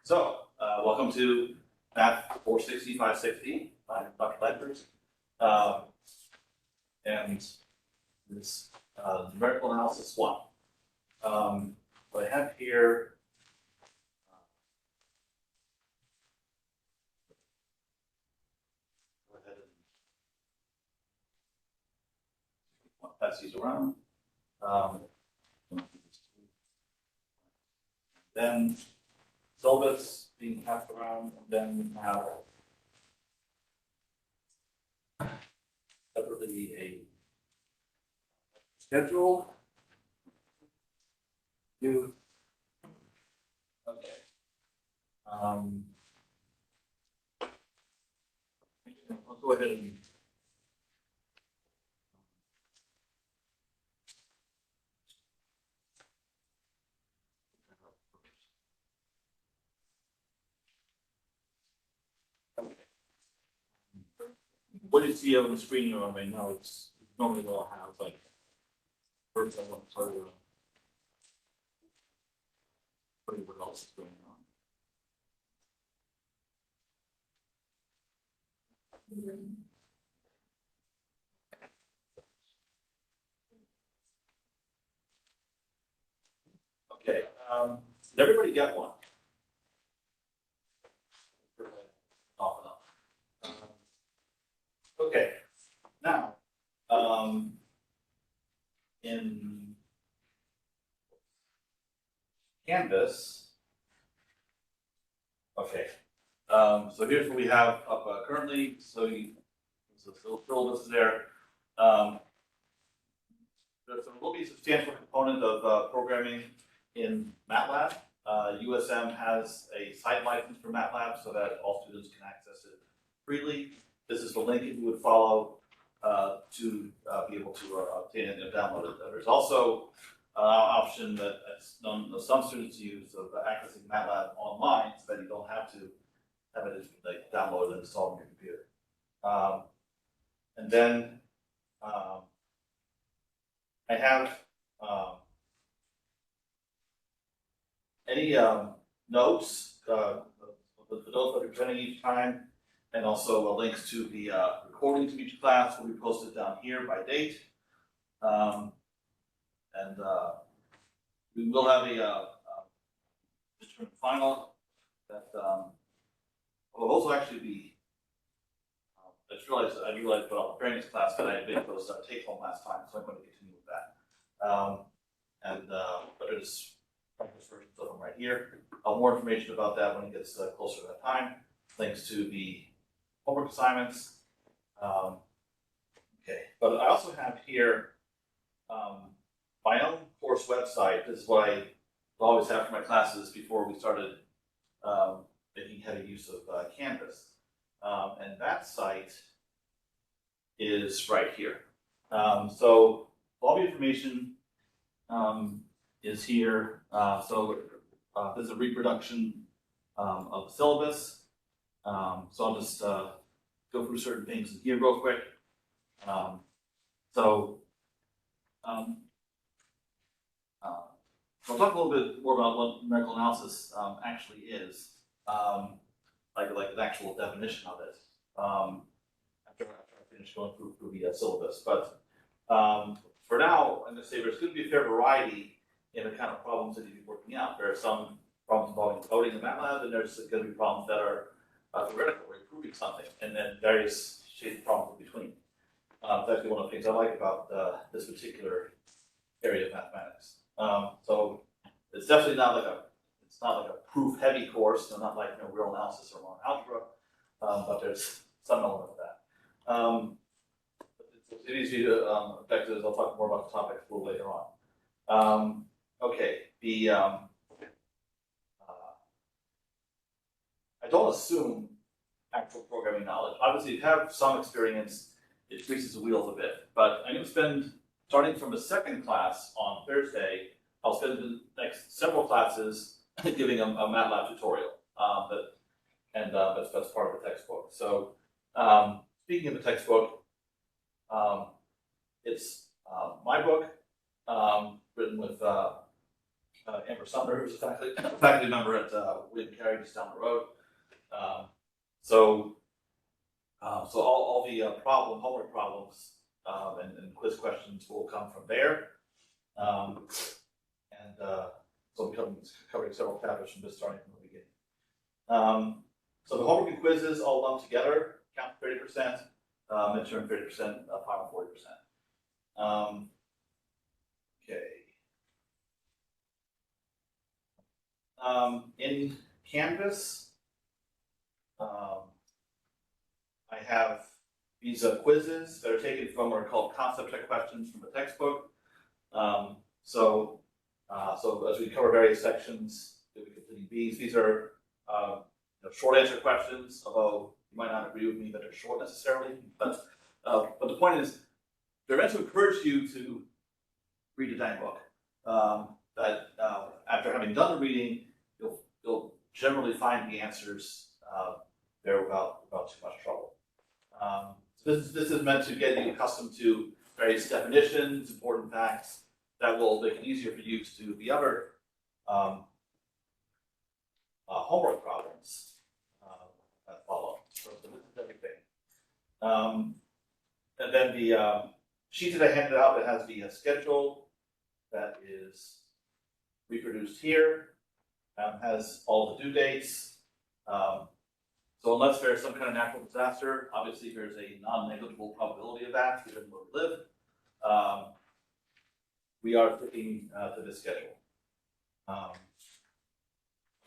Welcome to Math 460, 560. I'm Dr. Ledford. And this numerical analysis 1. What I have here, go ahead and pass these around. Then syllabus being passed around, and then we have separately a schedule. Okay. I'll go ahead and what you see on the screen you're on right now, it's normally they'll have like first I want to tell you what else is going on. Okay, did everybody get one? Off and on. Okay, now, in Canvas, okay, so here's what we have up currently. So syllabus is there. There will be a substantial component of programming in MATLAB. USM has a site license for MATLAB so that all students can access it freely. This is the link that you would follow to be able to obtain it and download it. There's also an option that some students use of accessing MATLAB online so that you don't have to have it like downloaded and installed on your computer. And then I have any notes for those that are presenting each time, and also links to the recordings of each class will be posted down here by date. We will have a midterm final that will also actually be. I realized while preparing this class that I had made those take home last time, so I'm going to continue with that. But there's practice versions of them right here. More information about that when it gets closer to that time. Links to the homework assignments. Okay, but I also have here my own course website. This is what I always have for my classes before we started making heavy use of Canvas. And that site is right here. So all the information is here. There's a reproduction of the syllabus. So I'll just go through certain things here real quick. I'll talk a little bit more about what numerical analysis actually is, like an actual definition of it. After I finish going through the syllabus, but for now, I'm going to say there's going to be a fair variety in the kind of problems that you'll be working out. There are some problems involving coding in MATLAB, and there's going to be problems that are theoretical, or improving something, and then various shades of problems in between. That's actually one of the things I like about this particular area of mathematics. So it's definitely not like a proof-heavy course, not like real analysis or long algebra, but there's some element of that. It's easy to effective. I'll talk more about the topic a little later on. Okay, I don't assume actual programming knowledge. Obviously, if you have some experience, it greases the wheels a bit. But I'm going to spend, starting from the second class on Thursday, I'll spend the next several classes giving a MATLAB tutorial. That's part of the textbook. So speaking of the textbook, it's my book, written with Amber Sumner, who's a faculty member at William Carey, just down the road. Um, so all the homework problems, and quiz questions will come from there. So we'll be covering several chapters from this starting from the beginning. So the homework and quizzes all lumped together, count 30%, midterm 30%, final 40%. Okay. In Canvas, I have these quizzes that are taken from what are called concept check questions from the textbook. So as we cover various sections, we'll be completing these are short answer questions, although you might not agree with me that they're short necessarily. But the point is, they're meant to encourage you to read the dang book. That after having done the reading, you'll generally find the answers there without too much trouble. So this is meant to get you accustomed to various definitions, important facts that will make it easier for you to do the other homework problems that follow. So this is everything. And then the sheet that I handed out that has the schedule that is reproduced here, has all the due dates. So unless there's some kind of natural disaster, obviously there's a non-negligible probability of that given where we live. We are sticking to this schedule.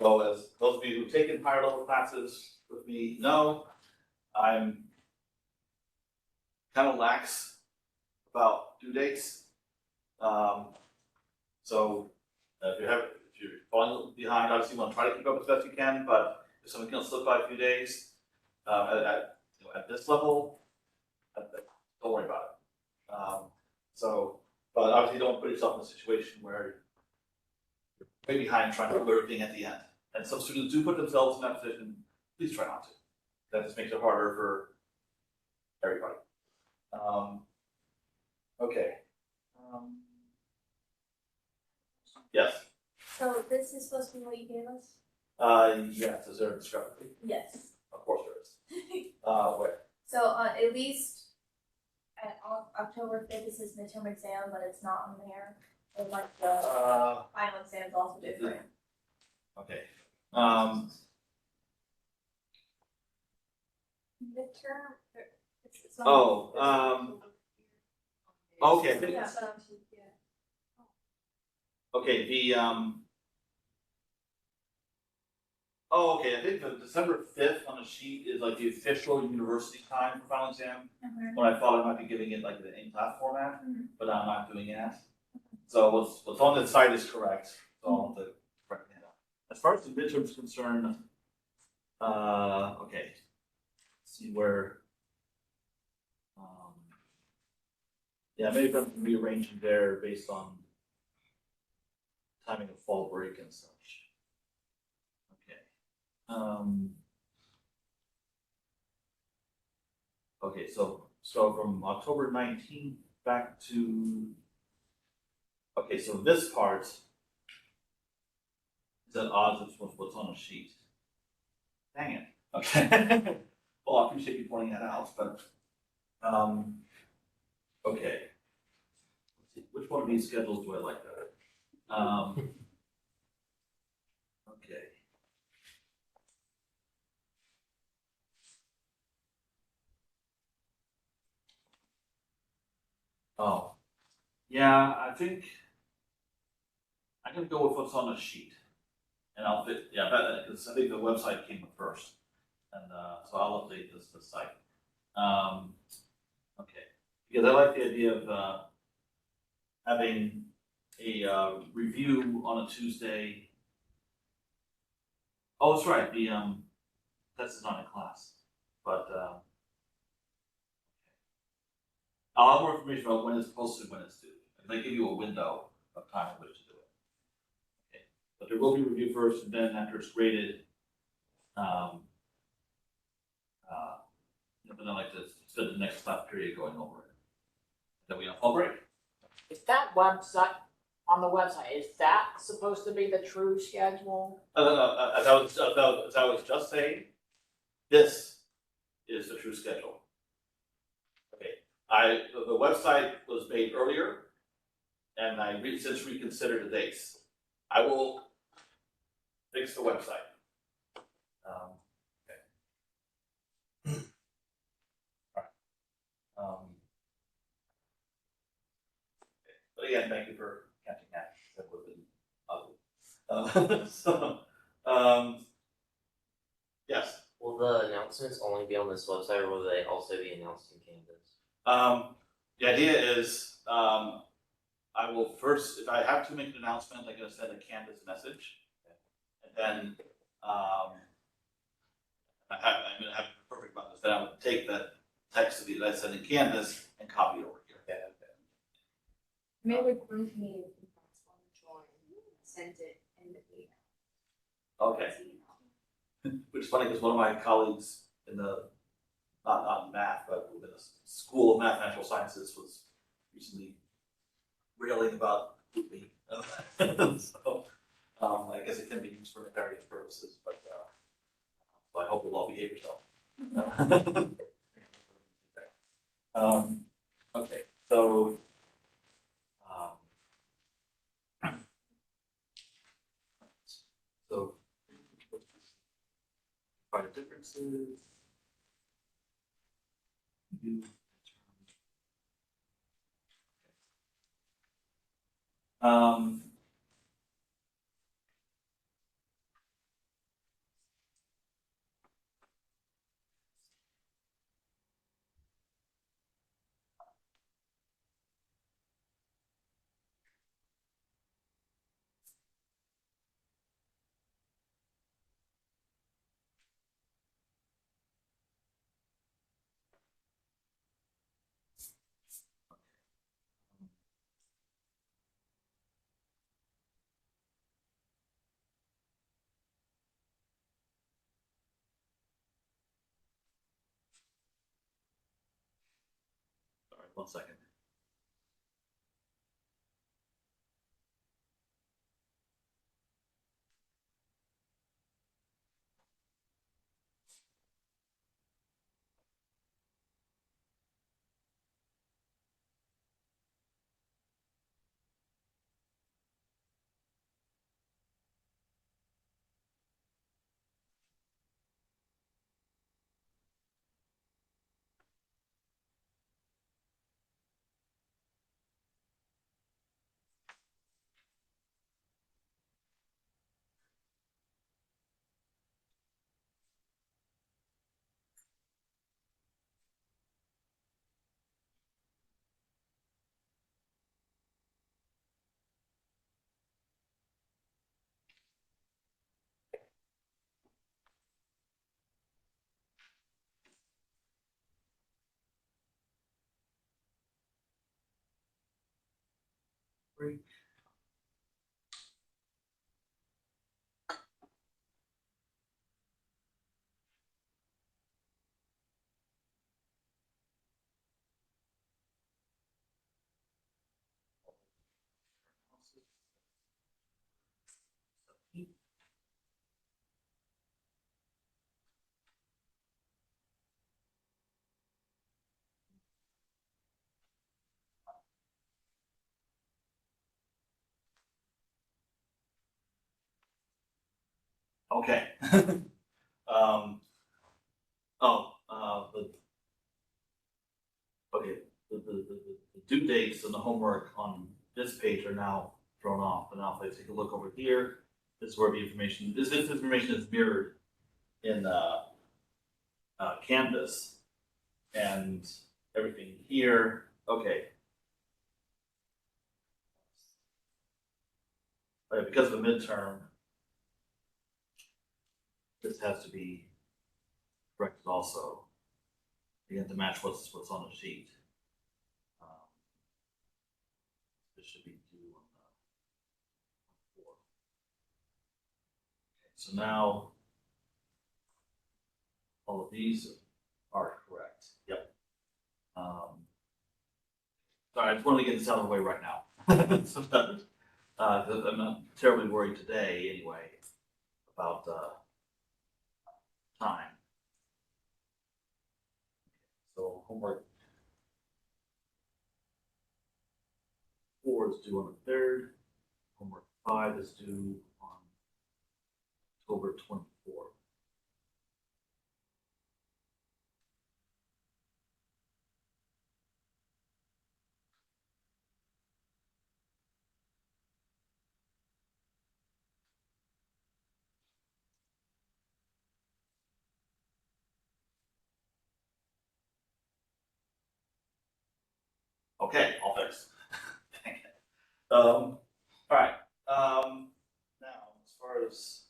So as those of you who've taken higher level classes with me know, I'm kind of lax about due dates. So if you're falling behind, obviously you want to try to keep up as best you can, but if something's going to slip by a few days at this level, don't worry about it. But obviously don't put yourself in a situation where you're way behind trying to do everything at the end. And some students do put themselves in that position. Please try not to. That just makes it harder for everybody. Okay. Yes. So this is supposed to be what you gave us? Yes. Is there a discrepancy? Yes. Of course there is. Where? So at least at October 5th, this is midterm exam, but it's not on there. And like the final exam is also different. Okay. Midterm? Okay. Yeah. Okay, okay, I think the December 5th on the sheet is like the official university time for final exam. When I thought I might be giving it like the in-class format, but I'm not doing it. So what's on the site is correct. So I'll have to correct that. As far as the midterm is concerned, okay, let's see where. Yeah, maybe I'm rearranging there based on timing of fall break and such. Okay. Okay, so from October 19th back to, okay, so this part is at odds with what's on the sheet. Dang it. Okay. Well, I appreciate you pointing that out, but okay. Let's see, which one of these schedules do I like better? Okay. Oh, yeah, I think I'm gonna go with what's on the sheet, and I'll fit. Yeah, because I think the website came up first, and so I'll update this site. Okay, because I like the idea of having a review on a Tuesday. Oh, that's right. The test is not in class, but I'll have more information about when it's posted, when it's due. And they give you a window of time in which to do it. Okay, but there will be review first, and then after it's graded, then I like to spend the next class period going over it. Then we have fall break. Is that website, on the website, is that supposed to be the true schedule? As I was just saying, this is the true schedule. Okay, the website was made earlier, and I since reconsidered the dates. I will fix the website. Okay. Alright. But again, thank you for catching that. That would have been ugly. So, yes. Will the announcements only be on this website, or will they also be announced in Canvas? The idea is, I will first, if I have to make an announcement, I'm gonna send a Canvas message. And then, I'm gonna have it perfect about this, then I would take that text that I send in Canvas and copy it over here. Maybe group me if you guys want to join, send it in the email. Okay. Which is funny, because one of my colleagues in the, not in math, but within the School of Math and Natural Sciences was recently railing about grouping. So, I guess it can be used for various purposes, but, so I hope you'll all behave yourself. Okay, so, so, by the differences. Um. Sorry, 1 second. Break. Okay. Um, okay, the due dates and the homework on this page are now thrown off, but now if I take a look over here, this is where the information, this information is mirrored in, Canvas. And everything here, okay. Because of the midterm, this has to be corrected also. You have to match what's on the sheet. This should be due on the 4th. Okay, so now all of these are correct. Yep. Sorry, I just want to get this out of the way right now. So 'cause I'm not terribly worried today anyway about, time. So homework 4 is due on the 3rd. Homework 5 is due on October 24th. Okay, all fixed. Dang it. All right. Now, as far as is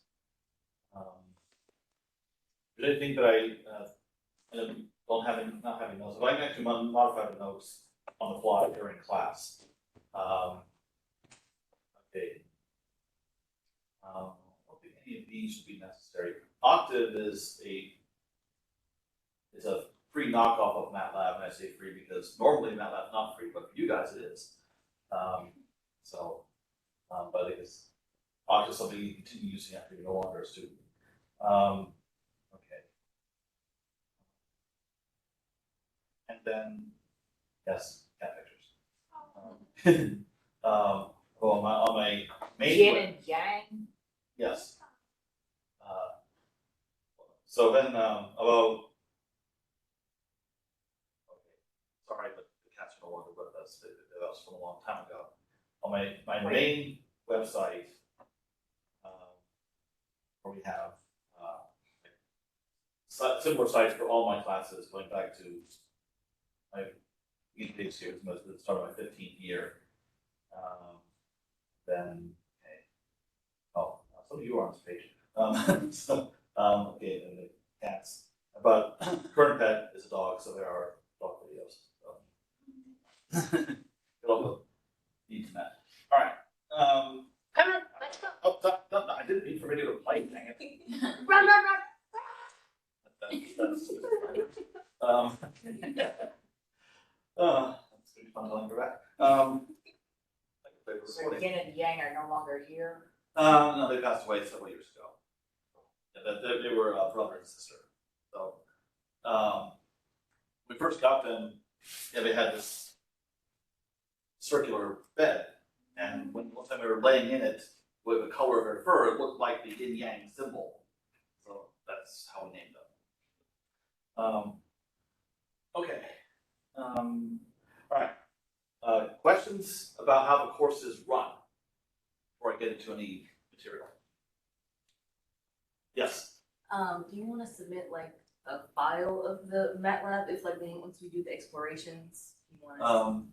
there anything that don't having not having notes, if I can actually modify the notes on the fly during class. Okay. I don't think any of these should be necessary. Octave is a free knockoff of MATLAB, and I say free because normally MATLAB's not free, but for you guys it is. But I think it's Octave something you continue using after you're no longer a student. Okay. And then, yes, cat pictures. Well, on my main Yin and yang. yes. So then, although, okay, sorry, but the cats are no longer with us. That was from a long time ago. On my main website, where we have similar sites for all my classes, going back to my days here, it's the start of my 15th year. Then, okay. Oh, some of you are on this page. Okay, and the cats. But current pet is a dog, so there are dog videos. So. Good old the internet. All right. Come on, let's go. Oh, I didn't mean for video to play. Dang it. Run, run, run. That's that's gonna be fun telling her back. So yin and yang are no longer here. No, they passed away several years ago. Yeah, they were brother and sister. So, we first got them, yeah, they had this circular bed, and one time we were laying in it with the color of their fur, it looked like the yin yang symbol. So that's how we named them. Okay. All right. Questions about how the course is run before I get into any material? Yes. Do you wanna submit like a file of the MATLAB if like once we do the explorations, you wanna?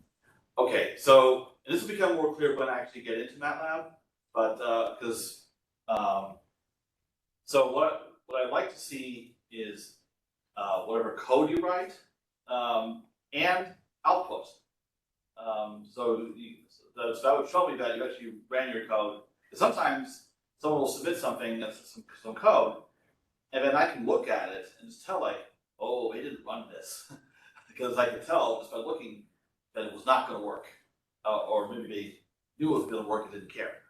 Okay, so this will become more clear when I actually get into MATLAB, but because so what I'd like to see is whatever code you write and output. So that would show me that you actually ran your code. Sometimes someone will submit something that's some code, and then I can look at it and just tell like, oh, they didn't run this, because I could tell just by looking that it was not going to work, or maybe they knew it was going to work and didn't care.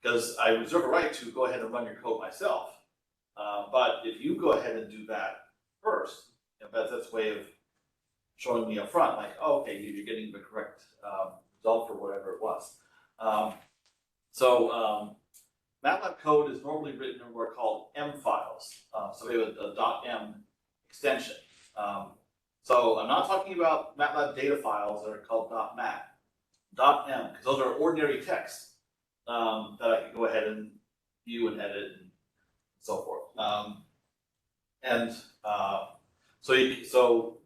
Because I reserve a right to go ahead and run your code myself. But if you go ahead and do that first, that's a way of showing me up front, like, oh, okay, you're getting the correct result for whatever it was. MATLAB code is normally written in what are called M files. So we have a .m extension. So I'm not talking about MATLAB data files that are called .mat, .m, because those are ordinary text that I can go ahead and view and edit and so forth. So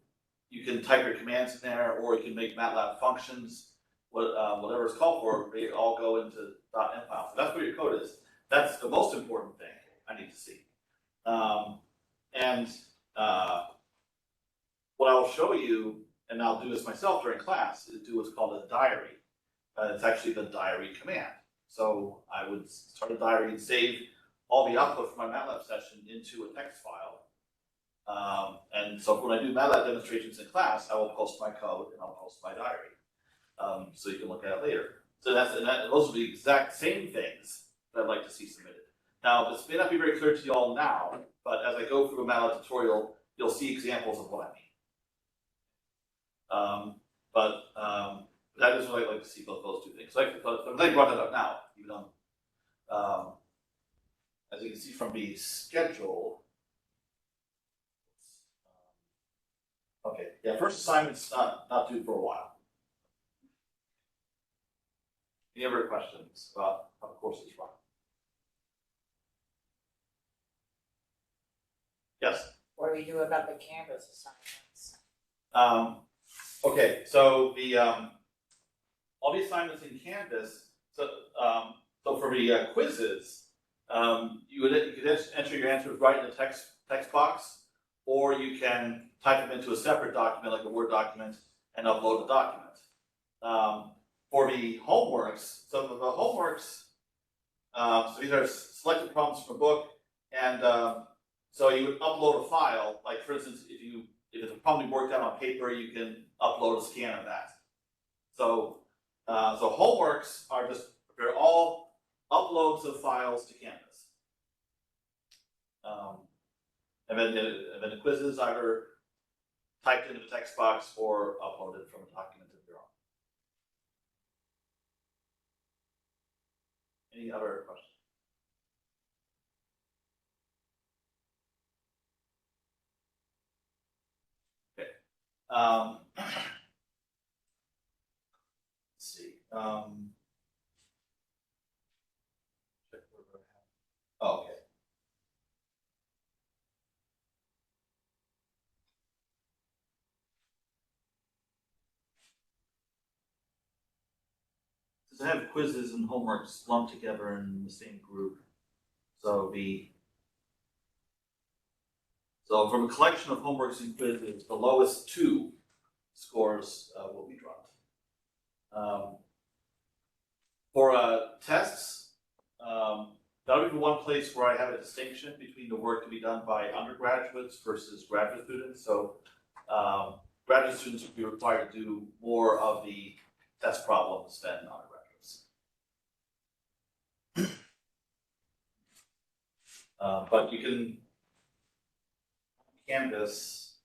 you can type your commands in there, or you can make MATLAB functions, whatever is called for, they all go into .m files. So that's where your code is. That's the most important thing I need to see. What I'll show you, and I'll do this myself during class, is do what's called a diary. It's actually the diary command. So I would start a diary and save all the output from my MATLAB session into a text file. And so when I do MATLAB demonstrations in class, I will post my code and I'll post my diary. So you can look at it later. So those are the exact same things that I'd like to see submitted. Now, this may not be very clear to you all now, but as I go through a MATLAB tutorial, you'll see examples of what I mean. That is what I'd like to see, those two things. So I'm glad you brought that up now, even though, as you can see from the schedule. Okay, yeah, first assignment's not due for a while. Any other questions about how the course is run? Yes? What do we do about the Canvas assignments? Okay, so all the assignments in Canvas, so for the quizzes, you could enter your answers right in the text box, or you can type them into a separate document, like a Word document, and upload the document. For the homeworks, so the homeworks, so these are selected problems from a book, and so you would upload a file, like for instance, if it's a problem you worked out on paper, you can upload a scan of that. So homeworks they're all uploads of files to Canvas. And then the quizzes either typed into the text box or uploaded from a document of your own. Any other questions? Okay. Let's see. Check where I have. Oh, okay. Since I have quizzes and homeworks lumped together in the same group, so from a collection of homeworks and quizzes, the lowest two scores will be dropped. For tests, that'll be the one place where I have a distinction between the work to be done by undergraduates versus graduate students. So graduate students will be required to do more of the test problems than undergraduates. But you can, Canvas,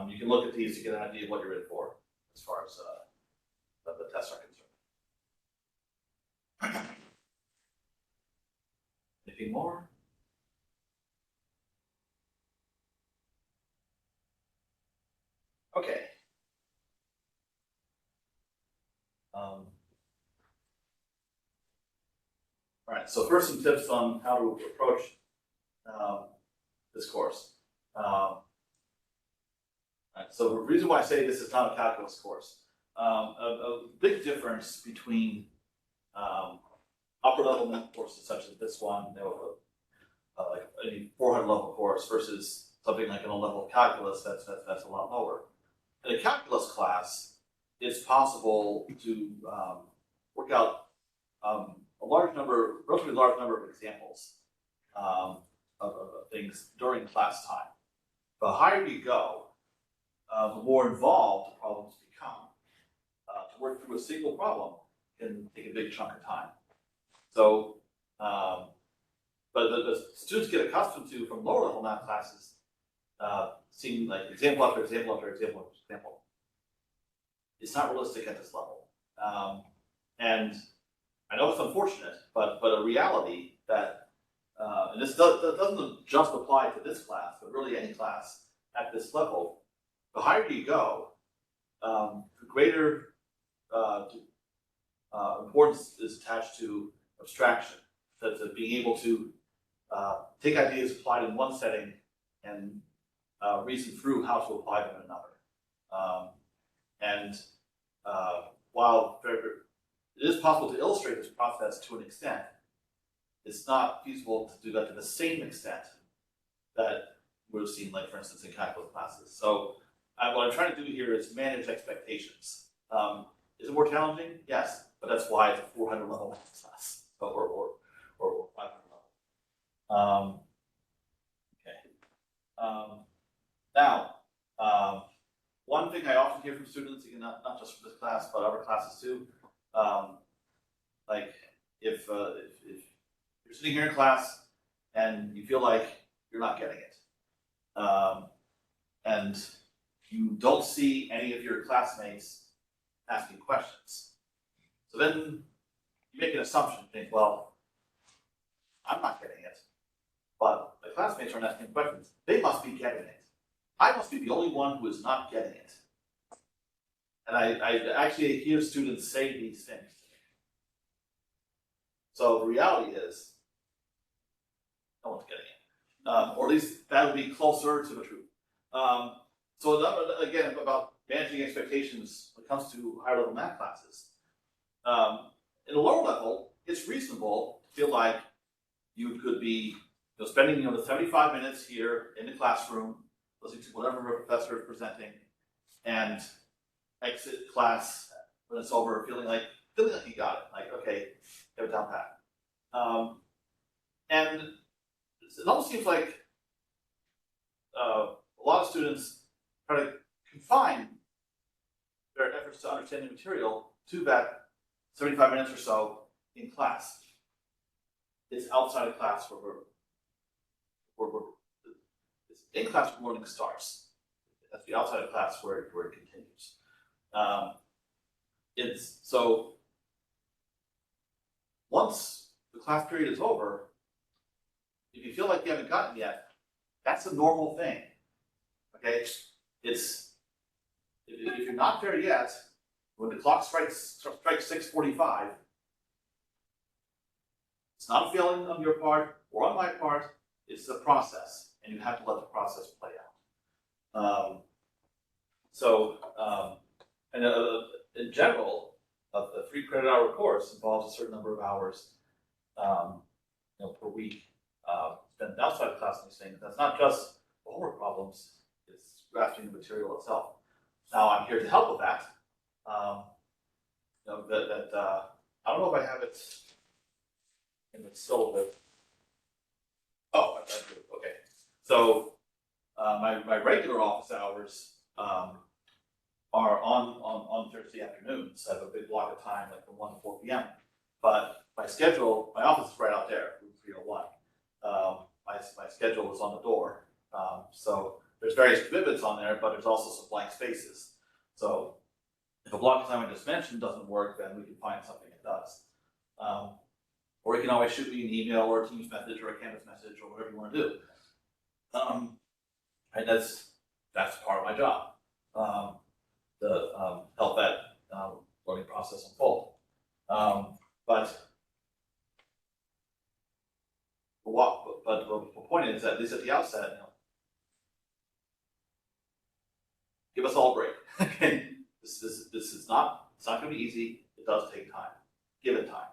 you can look at these to get an idea of what you're in for as far as the tests are concerned. Anything more? Okay. All right, so first some tips on how to approach this course. All right, so the reason why I say this is not a calculus course, a big difference between upper level math courses such as this one, like a 400 level course versus something like an 11 level calculus that's a lot lower. In a calculus class, it's possible to work out relatively large number of examples of things during class time. The higher you go, the more involved the problems become. To work through a single problem can take a big chunk of time. So, but the students get accustomed to, from lower level math classes, seeing like example after example after example after example. It's not realistic at this level. And I know it's unfortunate, but a reality that, and this doesn't just apply to this class, but really any class at this level, the higher you go, the greater importance is attached to abstraction, to being able to take ideas applied in one setting and reason through how to apply them in another. While it is possible to illustrate this process to an extent, it's not feasible to do that to the same extent that we've seen, like for instance, in calculus classes. So what I'm trying to do here is manage expectations. Is it more challenging? Yes, but that's why it's a 400 level math class, or 500 level. Okay. Now, one thing I often hear from students, again, not just from this class, but other classes too, Like, if you're sitting here in class and you feel like you're not getting it, and you don't see any of your classmates asking questions, so then you make an assumption, think, well, I'm not getting it, but my classmates aren't asking questions, they must be getting it. I must be the only one who is not getting it. And I actually hear students say these things to me. So the reality is, no one's getting it. Or at least that would be closer to the truth. So another, again, about managing expectations when it comes to higher level math classes. In the lower level, it's reasonable to feel like you could be spending the 75 minutes here in the classroom, listening to whatever the professor is presenting, and exit class when it's over, feeling like you got it, like, okay, have it down pat. And it almost seems like a lot of students try to confine their efforts to understand the material to that 75 minutes or so in class. It's outside of class where it's in class where learning starts. That's the outside of class where it continues. It's so once the class period is over, if you feel like you haven't gotten yet, that's a normal thing. Okay, it's if you're not there yet, when the clock strikes 6:45, it's not a feeling on your part or on my part. It's a process, and you have to let the process play out. And in general, a 3 credit hour course involves a certain number of hours, per week, spent outside of class on these things. That's not just homework problems; it's grasping the material itself. Now, I'm here to help with that. I don't know if I have it in the syllabus. Oh, I do. Okay. So, my regular office hours are on Thursday afternoons. I have a big block of time, like from 1 to 4 p.m. But my schedule, my office is right out there, Route 301. My schedule is on the door. So there's various commitments on there, but there's also some blank spaces. So if a block of time I just mentioned doesn't work, then we can find something that does. Or you can always shoot me an email or a Teams message or a Canvas message or whatever you want to do. And that's part of my job. To help that learning process unfold. But the point is that at least at the outset, give us all a break. Okay, this is not, it's not going to be easy. It does take time. Give it time.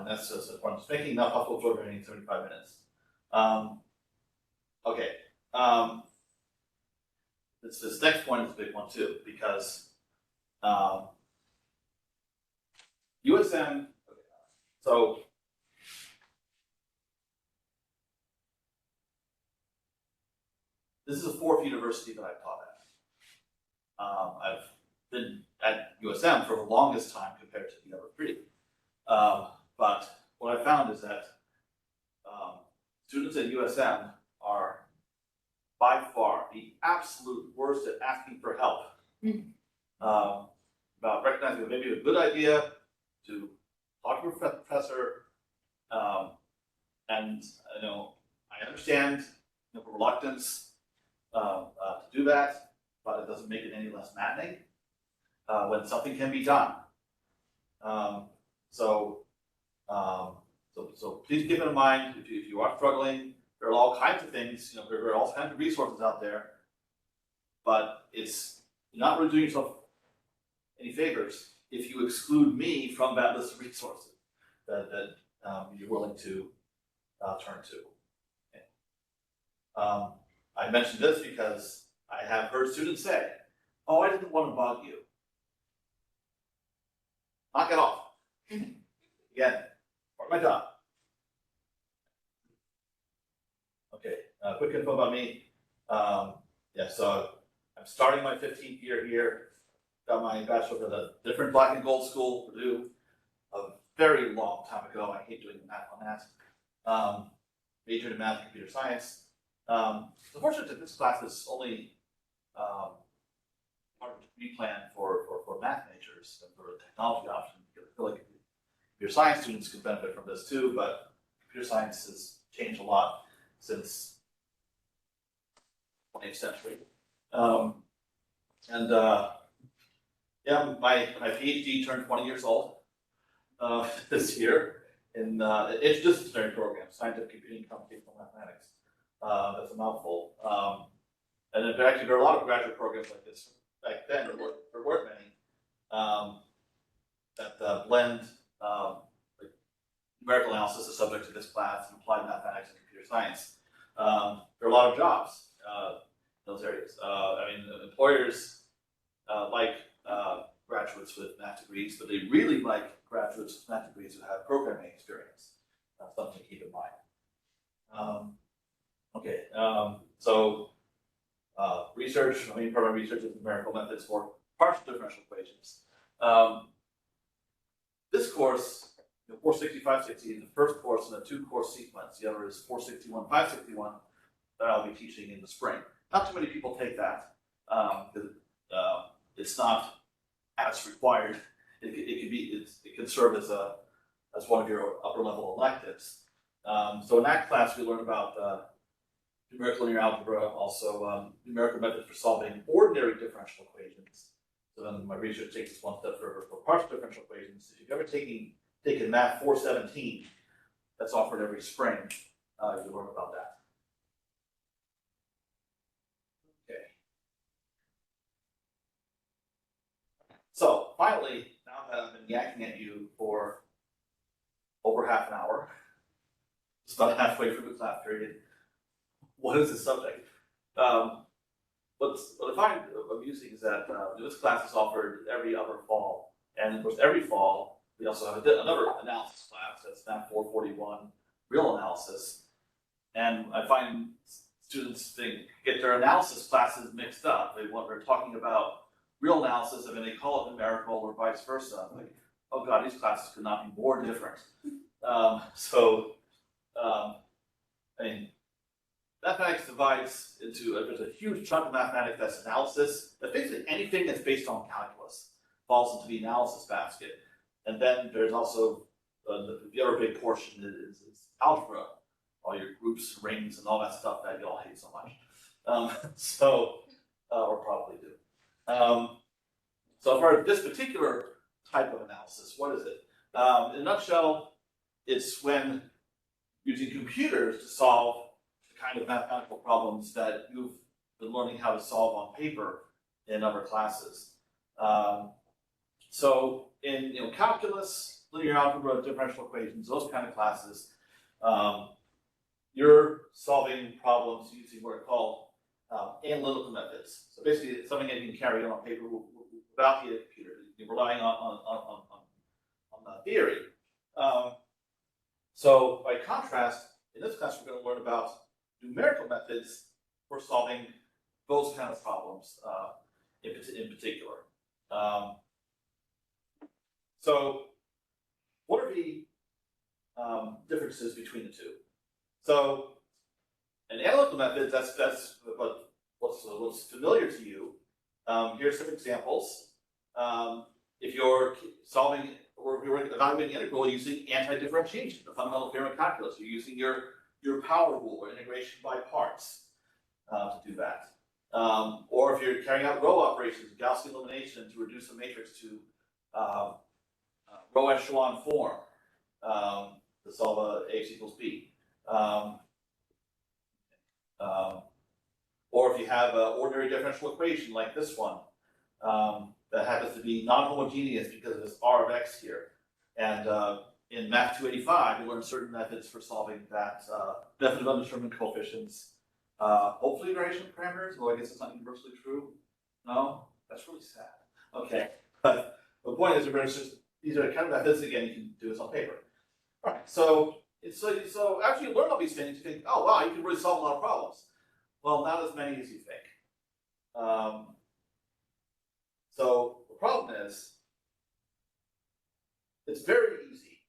And that's just the point. Just making enough household children in 75 minutes. Okay. This next point is a big one too, because USM, so this is the 4th university that I've taught at. I've been at USM for the longest time compared to the other 3. But what I found is that students at USM are by far the absolute worst at asking for help. About recognizing that maybe a good idea to talk to a professor, and I understand the reluctance to do that, but it doesn't make it any less maddening when something can be done. So please keep in mind if you are struggling. There are all kinds of things, there are all kinds of resources out there, but you're not really doing yourself any favors if you exclude me from that list of resources that you're willing to turn to. Okay. I mentioned this because I have heard students say, "Oh, I didn't want to bug you." Knock it off. Again, part of my job. Okay, quick info about me. So I'm starting my 15th year here. got my bachelor's at a different black and gold school, Purdue, a very long time ago. I hate doing the math on that. Majored in math and computer science. Unfortunately, this class is only part of the degree plan for math majors and for a technology option. I feel like computer science students could benefit from this too, but computer science has changed a lot since 20th century. Yeah, my PhD turned 20 years old this year in interdisciplinary program, scientific computing and computational mathematics. That's a mouthful. And in fact, there are a lot of graduate programs like this. Back then, there weren't many that blend like numerical analysis, as subject to this class, and applied mathematics and computer science. There are a lot of jobs in those areas. I mean, employers like graduates with math degrees, but they really like graduates with math degrees who have programming experience. That's something to keep in mind. So research, I mean, part of my research is numerical methods for partial differential equations. This course, 460, 560 is the first course in a 2-course sequence. The other is 461, 561 that I'll be teaching in the spring. Not too many people take that because it's not as required. It can serve as one of your upper level electives. So in that class, we learn about numerical linear algebra, also numerical methods for solving ordinary differential equations. So then my research takes us one step further for partial differential equations. If you've ever taken Math 417, that's offered every spring, you'll learn about that. Okay. So finally, now that I've been yakking at you for over half an hour, it's about halfway through the class period, what is the subject? What I find amusing is that this class is offered every other fall, and of course every fall we also have another analysis class, that's Math 441, real analysis, and I find students get their analysis classes mixed up. They're talking about real analysis, and then they call it numerical or vice versa. I'm like, oh god, these classes could not be more different. I mean, mathematics divides into there's a huge chunk of mathematics that's analysis. That basically anything that's based on calculus falls into the analysis basket. And then there's also the other big portion is algebra, all your groups, rings, and all that stuff that you all hate so much. Or probably do. So for this particular type of analysis, what is it? In a nutshell, it's when using computers to solve the kind of mathematical problems that you've been learning how to solve on paper in other classes. So in calculus, linear algebra, differential equations, those kind of classes, you're solving problems using what are called analytical methods. So basically, it's something that you can carry on paper without the computer. You're relying on theory. So by contrast, in this class, we're going to learn about numerical methods for solving those kind of problems in particular. So what are the differences between the two? So an analytical method, that's what's familiar to you. Here's some examples. If you're solving or if you're evaluating integral using anti-differentiation, the fundamental theorem of calculus, you're using your power rule or integration by parts to do that. Or if you're carrying out row operations, Gaussian elimination to reduce a matrix to row echelon form to solve Ax equals B. Or if you have an ordinary differential equation like this one, that happens to be non-homogeneous because of this R of X here. And in Math 285, you learn certain methods for solving that, method of undetermined coefficients. Hopefully variation parameters, well, I guess it's not universally true. No? That's really sad. Okay. But the point is, these are the kind of methods, again, you can do this on paper. All right, so after you learn all these things, you think, oh, wow, you can really solve a lot of problems. Well, not as many as you think. So problem is, it's very easy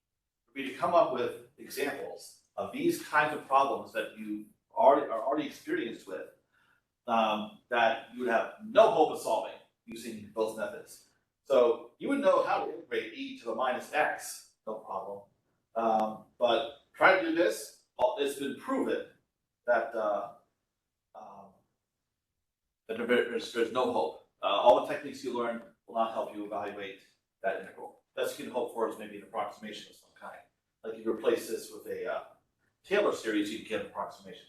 for me to come up with examples of these kinds of problems that you are already experienced with, that you would have no hope of solving using both methods. So you would know how to integrate e to the minus x, no problem. But try to do this, it's been proven that, that there's no hope. All the techniques you learn will not help you evaluate that integral. Best you can hope for is maybe an approximation of some kind. Like if you replace this with a Taylor series, you can get an approximation.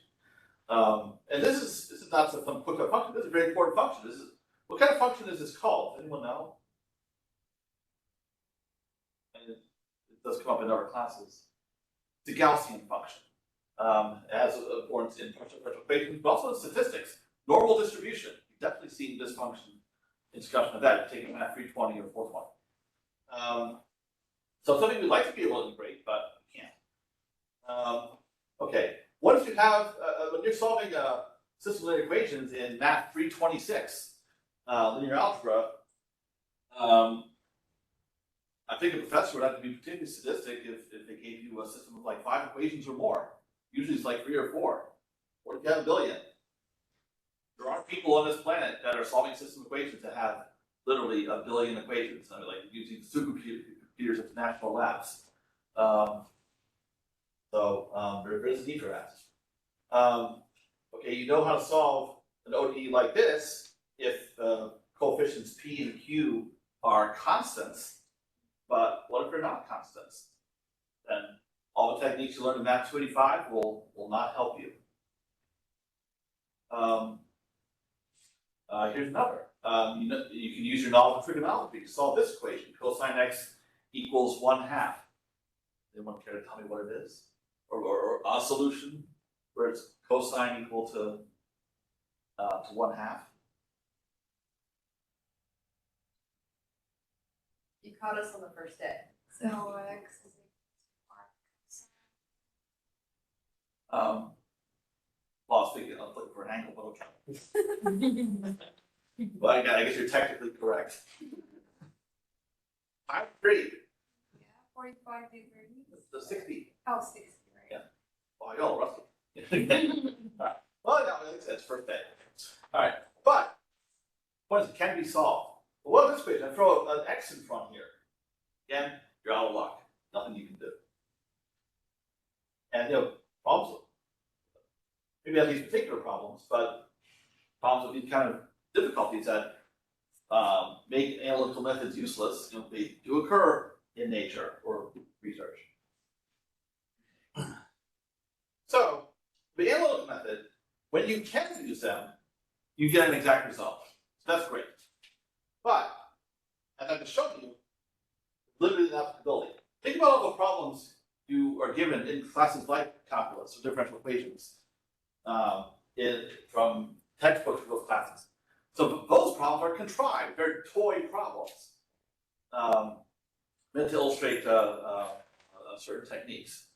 And this is not some quick function. This is a very important function. This is, what kind of function is this called? Does anyone know? And it does come up in other classes. It's a Gaussian function. It has importance in partial equations, but also in statistics. Normal distribution. You've definitely seen this function in discussion of that, taking math 320 or 420. So it's something we'd like to be able to integrate, but we can't. Okay, what if you have, when you're solving system linear equations in math 326, linear algebra, I think a professor would have to be particularly sadistic if they gave you a system of like 5 equations or more. Usually it's like 3 or 4. What if you have a billion? There are people on this planet that are solving system equations that have literally a billion equations. I mean, like using supercomputers at the national labs. There is a need for that. Okay, you know how to solve an ODE like this if coefficients p and q are constants, but what if they're not constants? Then all the techniques you learned in Math 285 will not help you. Here's another. You can use your knowledge of trigonometry to solve this equation. Cosine x equals 1/2. Anyone care to tell me what it is? Or a solution where it's cosine equal to 1/2? You caught us on the first day. So x is Well, I was looking for an angle, but okay. Well, I guess you're technically correct. I agree. 45 degrees. The 60. Oh, 60, right? Yeah. Well, y'all are rusty. All right. Well, no, like I said, it's first day. All right, but what is it? Can be solved. Well, what is this equation? I throw an x in front here. Again, you're out of luck. Nothing you can do. And problems. Maybe not these particular problems, but problems with these kind of difficulties that make analytical methods useless. They do occur in nature or research. So the analytical method, when you can use them, you get an exact result. So that's great. But as I've just shown you, limited applicability. Think about all the problems you are given in classes like calculus or differential equations from textbooks for those classes. So those problems are contrived. They're toy problems meant to illustrate certain techniques.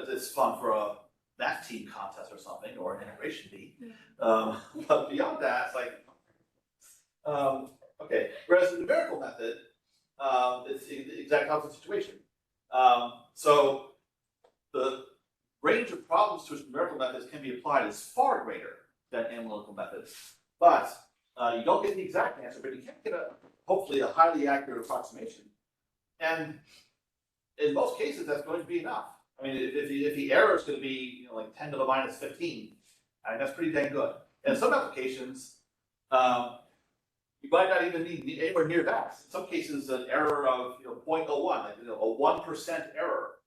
It's fun for a math team contest or something, or an integration bee. But beyond that, it's like, okay. Whereas the numerical method, it's the exact opposite situation. So the range of problems to which numerical methods can be applied is far greater than analytical methods. But you don't get the exact answer, but you can get hopefully a highly accurate approximation. And in most cases, that's going to be enough. I mean, if the error is going to be like 10 to the minus 15, I mean, that's pretty dang good. And in some applications, you might not even need anywhere near that. In some cases, an error of 0.01, like a 1% error,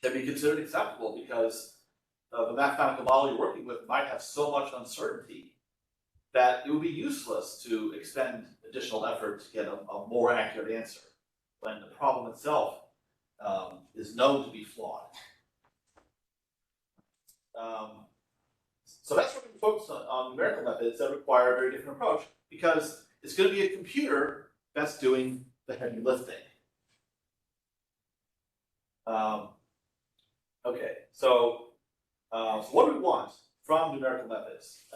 can be considered acceptable because the mathematical model you're working with might have so much uncertainty that it would be useless to expend additional effort to get a more accurate answer when the problem itself is known to be flawed. So that's what we focus on numerical methods that require a very different approach, because it's going to be a computer that's doing the heavy lifting. Okay, so what do we want from numerical methods.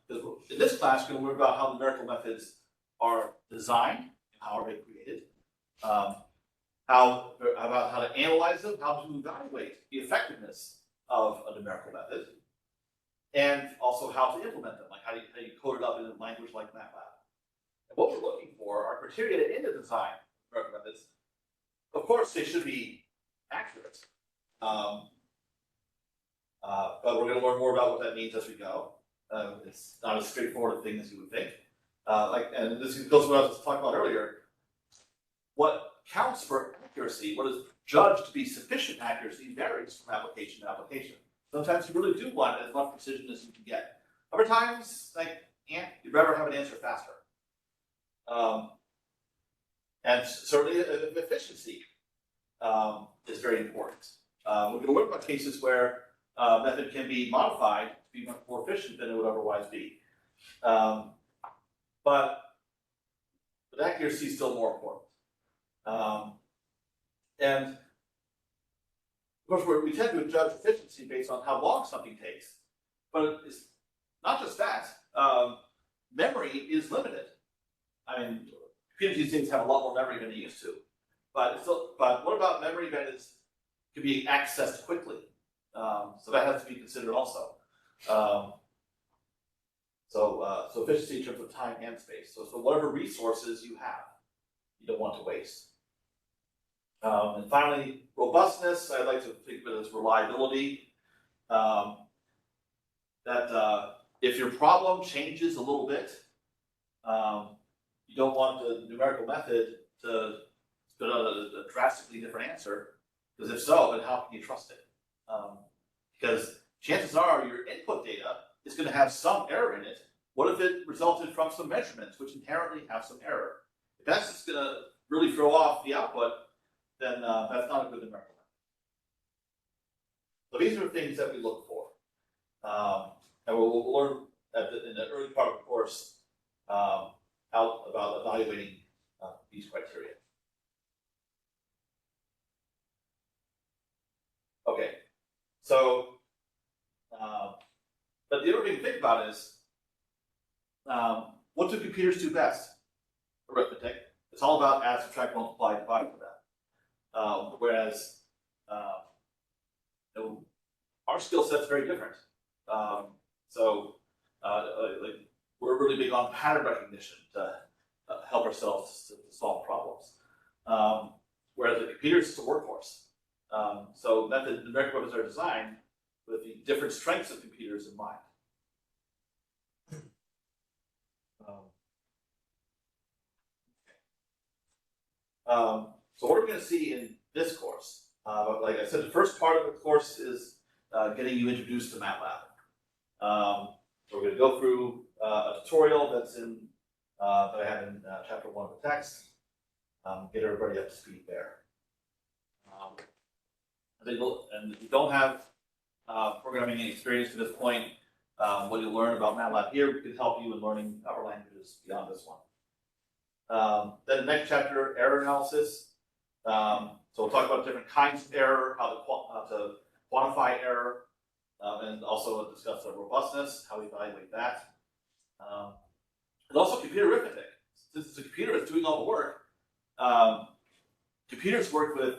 Because in this class, we're going to learn about how numerical methods are designed, how are they created, about how to analyze them, how to evaluate the effectiveness of a numerical method, and also how to implement them, like how you code it up in a language like MATLAB. And what we're looking for are criteria in the design of numerical methods. Of course, they should be accurate. But we're going to learn more about what that means as we go. It's not as straightforward a thing as you would think. And this goes to what I was talking about earlier. What counts for accuracy, what is judged to be sufficient accuracy, varies from application to application. Sometimes you really do want as much precision as you can get. Other times, you'd rather have an answer faster. And certainly efficiency is very important. We're going to learn about cases where a method can be modified to be much more efficient than it would otherwise be. But accuracy is still more important. And of course, we tend to judge efficiency based on how long something takes. But it's not just that. Memory is limited. I mean, computers these days have a lot more memory than they used to. But what about memory that can be accessed quickly? So that has to be considered also. So efficiency in terms of time and space. So whatever resources you have, you don't want to waste. And finally, robustness. I like to think of it as reliability. That if your problem changes a little bit, you don't want the numerical method to spit out a drastically different answer, because if so, then how can you trust it? Because chances are your input data is going to have some error in it. What if it resulted from some measurements which inherently have some error? If that's just going to really throw off the output, then that's not a good numerical method. So these are the things that we look for. And we'll learn in the early part of the course about evaluating these criteria. Okay, so, but the other thing to think about is, what do computers do best? Arithmetic. It's all about add, subtract, multiply, divide for that. Whereas our skill set's very different. Like we're really big on pattern recognition to help ourselves to solve problems. Whereas the computer is just a workhorse. So numerical methods are designed with the different strengths of computers in mind. So what are we going to see in this course? Like I said, the first part of the course is getting you introduced to MATLAB. So we're going to go through a tutorial that's in that I have in chapter 1 of the text. Get everybody up to speed there. And if you don't have programming experience to this point, what you'll learn about MATLAB here can help you in learning other languages beyond this one. Then the next chapter, error analysis. So we'll talk about different kinds of error, how to quantify error, and also discuss the robustness, how we evaluate that. And also computer arithmetic. Since it's a computer that's doing all the work, computers work with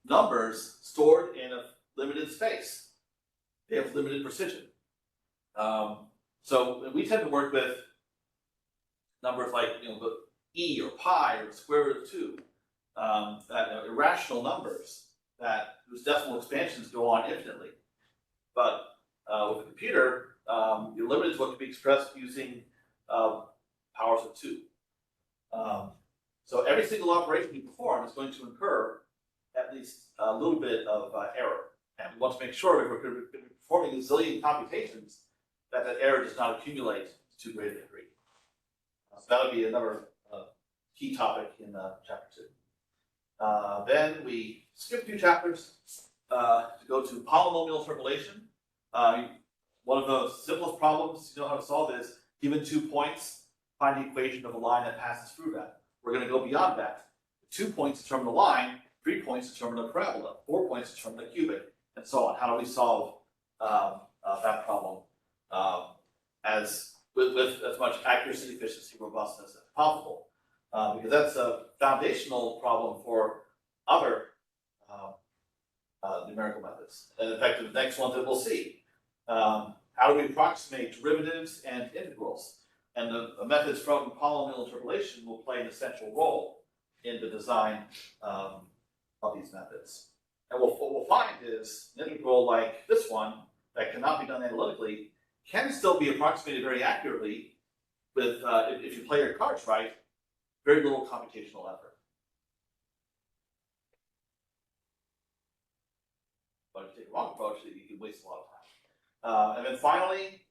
numbers stored in a limited space. They have limited precision. So we tend to work with numbers like the e or pi or the square root of 2, that irrational numbers whose decimal expansions go on infinitely. But with a computer, you're limited to what can be expressed using powers of 2. So every single operation you perform is going to incur at least a little bit of error. And we want to make sure if we're going to be performing a zillion computations that error does not accumulate to too great a degree. So that would be another key topic in chapter 2. Then we skip a few chapters to go to polynomial interpolation. One of the simplest problems you know how to solve is given 2 points, find the equation of a line that passes through that. We're going to go beyond that. 2 points determine the line, 3 points determine the parabola, 4 points determine the cubic, and so on. How do we solve that problem as with as much accuracy, efficiency, robustness as possible. Because that's a foundational problem for other numerical methods. And in fact, the next one that we'll see. How do we approximate derivatives and integrals? And the methods from polynomial interpolation will play an essential role in the design of these methods. And what we'll find is an integral like this one that cannot be done analytically can still be approximated very accurately with, if you play your cards right, very little computational effort. But if you take a wrong approach, you can waste a lot of time. And then finally,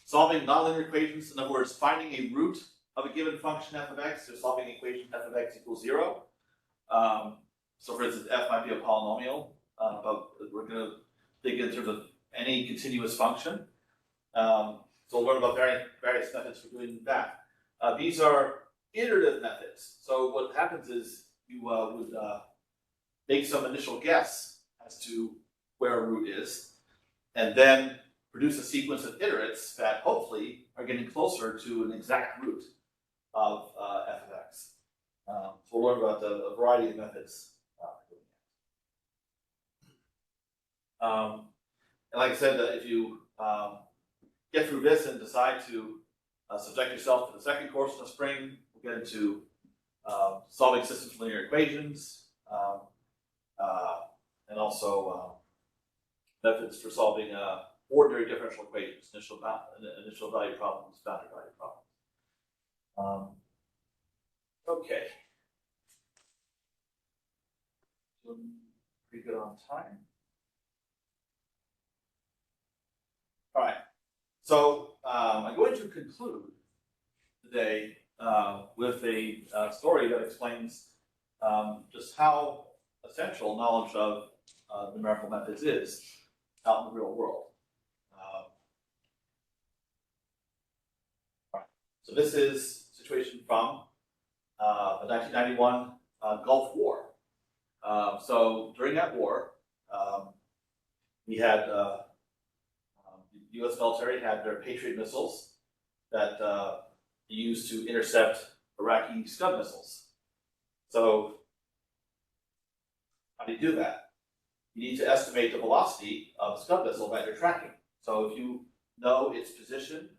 solving nonlinear equations. In other words, finding a root of a given function f of x, so solving the equation f of x equals 0. So for instance, f might be a polynomial, but we're going to think in terms of any continuous function. So we'll learn about various methods for doing that. These are iterative methods. So what happens is you would make some initial guess as to where a root is, and then produce a sequence of iterates that hopefully are getting closer to an exact root of f of x. So we'll learn about a variety of methods. And like I said, if you get through this and decide to subject yourself to the second course in the spring, we'll get into solving systems of linear equations, and also methods for solving ordinary differential equations, initial value problems, boundary value problems. Okay. Pretty good on time. All right. So I'm going to conclude today with a story that explains just how essential knowledge of numerical methods is out in the real world. All right. So this is a situation from the 1991 Gulf War. So during that war, we had the U.S. military had their Patriot missiles that they used to intercept Iraqi Scud missiles. So how do you do that? You need to estimate the velocity of a Scud missile that you're tracking. So if you know its position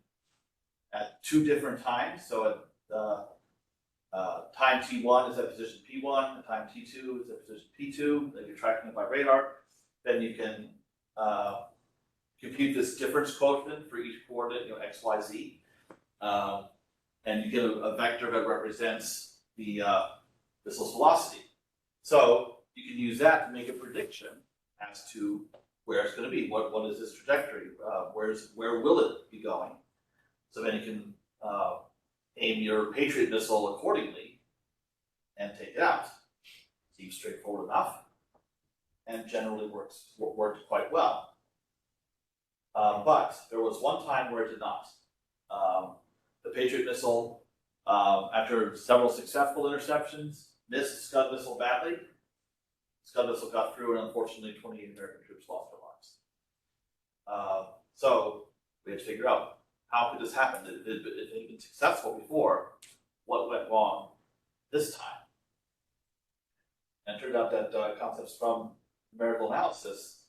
at two different times, so at time t1 is at position p1, and time t2 is at position p2, then you're tracking it by radar, then you can compute this difference quotient for each coordinate, x, y, z, and you get a vector that represents the missile's velocity. So you can use that to make a prediction as to where it's going to be. What is this trajectory? Where will it be going? So then you can aim your Patriot missile accordingly and take it out. Seems straightforward enough, and generally worked quite well. But there was one time where it did not. The Patriot missile, after several successful interceptions, missed Scud missile badly. Scud missile got through, and unfortunately 28 American troops lost their lives. So we had to figure out, how could this happen? It had been successful before. What went wrong this time? And it turned out that concepts from numerical analysis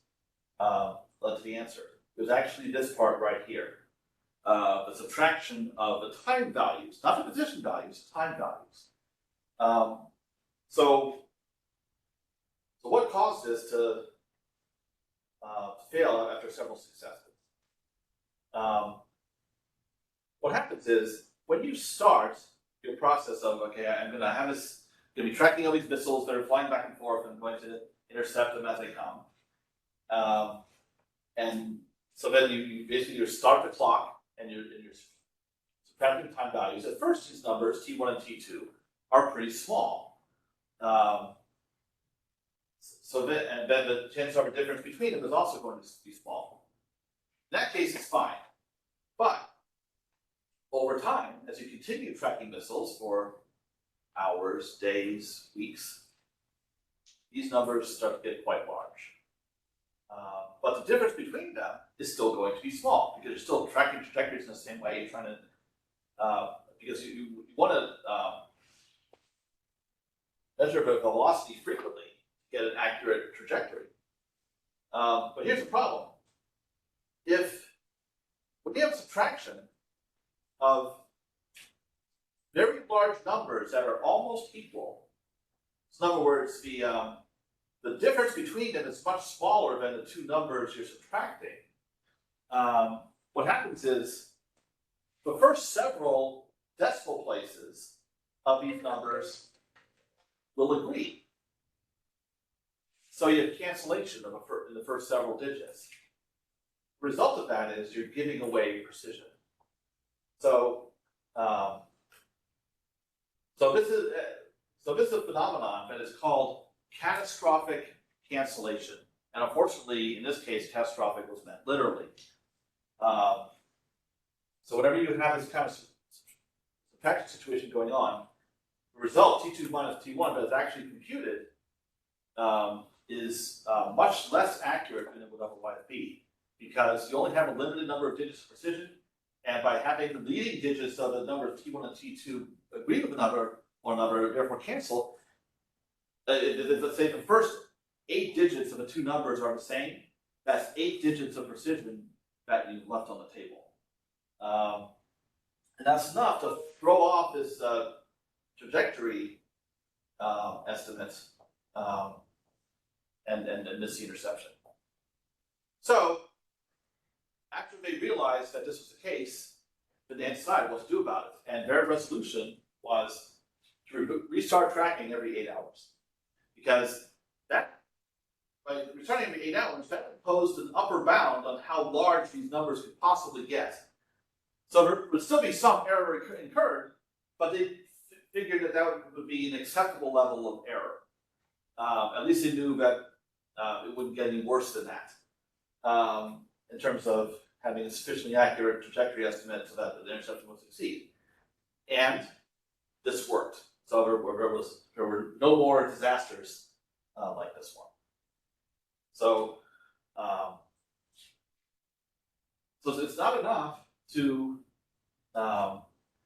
led to the answer. It was actually this part right here. The subtraction of the time values, not the position values, time values. So what caused this to fail after several successes? What happens is, when you start your process of, okay, I'm going to be tracking all these missiles that are flying back and forth, and I'm going to intercept them as they come. And so then you basically start the clock, and you're subtracting time values. At first, these numbers, T1 and T2, are pretty small. So then the chance of a difference between them is also going to be small. In that case, it's fine. But over time, as you continue tracking missiles for hours, days, weeks, these numbers start to get quite large. But the difference between them is still going to be small because you're still tracking trajectories in the same way. You're trying to because you want to measure the velocity frequently to get an accurate trajectory. But here's the problem: when you have subtraction of very large numbers that are almost equal, so in other words, the difference between them is much smaller than the two numbers you're subtracting. What happens is the first several decimal places of these numbers will agree. So you have cancellation in the first several digits. The result of that is you're giving away precision. So this is a phenomenon that is called catastrophic cancellation. And unfortunately, in this case, catastrophic was meant literally. So whenever you have this kind of subtraction situation going on, the result, T2 minus T1, that is actually computed, is much less accurate than it would otherwise be, because you only have a limited number of digits of precision, and by having the leading digits of the numbers T1 and T2 agree with one another, therefore cancel, let's say the first 8 digits of the two numbers are the same, that's 8 digits of precision that you've left on the table. And that's enough to throw off this trajectory estimate and miss the interception. So, after they realized that this was the case, then they decided what to do about it. And their resolution was to restart tracking every 8 hours. Because that, by restarting every 8 hours, that imposed an upper bound on how large these numbers could possibly get. So there would still be some error incurred, but they figured that would be an acceptable level of error. At least they knew that it wouldn't get any worse than that in terms of having a sufficiently accurate trajectory estimate so that the interception would succeed. And this worked. So there were no more disasters like this one. So, so it's not enough to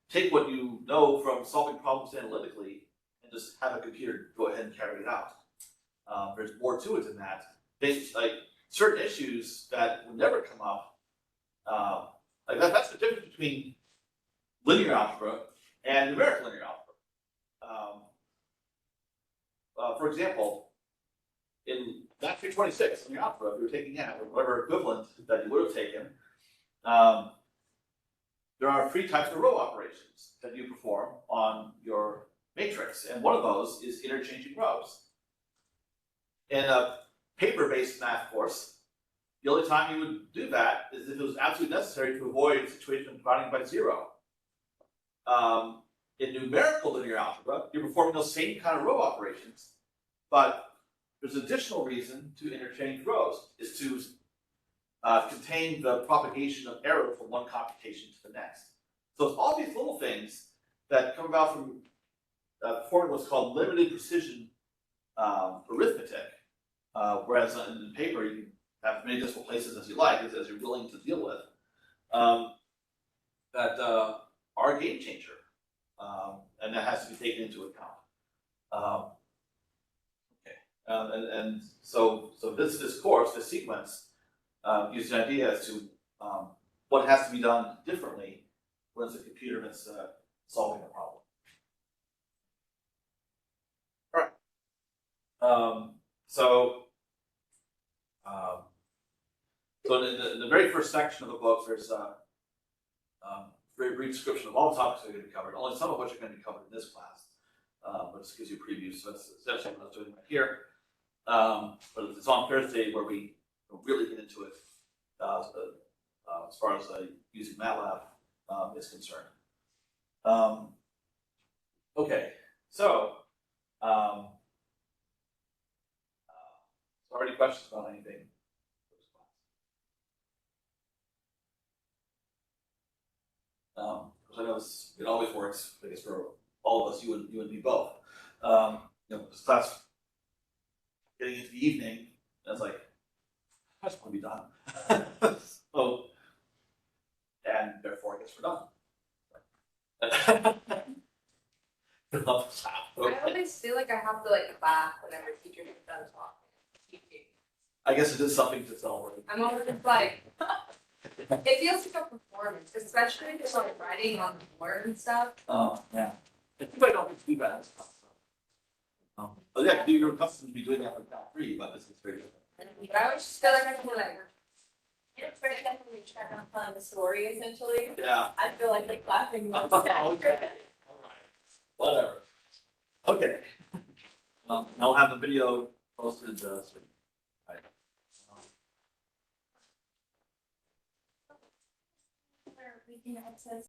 take what you know from solving problems analytically and just have a computer go ahead and carry it out. There's more to it than that. Like certain issues that would never come up, like that's the difference between linear algebra and numerical linear algebra. For example, in Math 326 linear algebra, if you were taking that, or whatever equivalent that you would have taken, there are 3 types of row operations that you perform on your matrix, and one of those is interchanging rows. In a paper-based math course, the only time you would do that is if it was absolutely necessary to avoid a situation of dividing by 0. In numerical linear algebra, you're performing those same kind of row operations, but there's an additional reason to interchange rows, is to contain the propagation of error from one computation to the next. So it's all these little things that come about from performing what's called limited precision arithmetic, whereas in paper you can have as many decimal places as you like, as you're willing to deal with, that are a game changer, and that has to be taken into account. And so this course, this sequence, gives an idea as to what has to be done differently when it's a computer that's solving a problem. All right. So in the very first section of the book, there's a very brief description of all the topics that are going to be covered, only some of which are going to be covered in this class, but this gives you a preview, so that's essentially what I was doing right here. But it's on Thursday where we really get into it as far as using MATLAB is concerned. Okay, so any questions about anything? Because I know it always works, I guess, for all of us, you and me both. This class getting into the evening, and it's like, I just want to be done. So, and therefore, I guess we're done. I always feel like I have to like clap whenever teachers are done talking. I guess it is something to celebrate. I'm always like, it feels like a performance, especially if it's like writing on the board and stuff. Oh, yeah. I think I don't think it's too bad. But yeah, you're accustomed to be doing that with top three, but this is very different. But I always just feel like I feel like, It's very definitely trying to find the story essentially. Yeah. I feel like the clapping was Okay. Whatever. Okay. I'll have the video posted, soon. Right. We can access